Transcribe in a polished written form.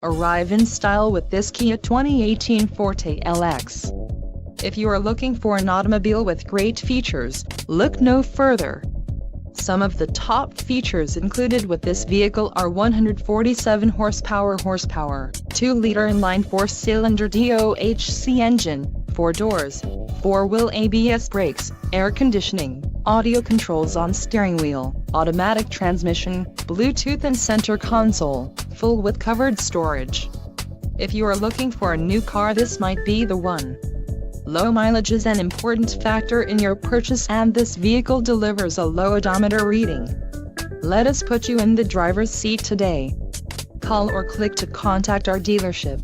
Arrive in style with this Kia 2018 Forte LX. If you are looking for an automobile with great features, look no further. Some of the top features included with this vehicle are 147 horsepower, 2-liter inline 4-cylinder DOHC engine, 4 doors, 4-wheel ABS brakes, air conditioning, audio controls on steering wheel, automatic transmission, Bluetooth and center console, full with covered storage. If you are looking for a new car, this might be the one. Low mileage is an important factor in your purchase, and this vehicle delivers a low odometer reading. Let us put you in the driver's seat today. Call or click to contact our dealership.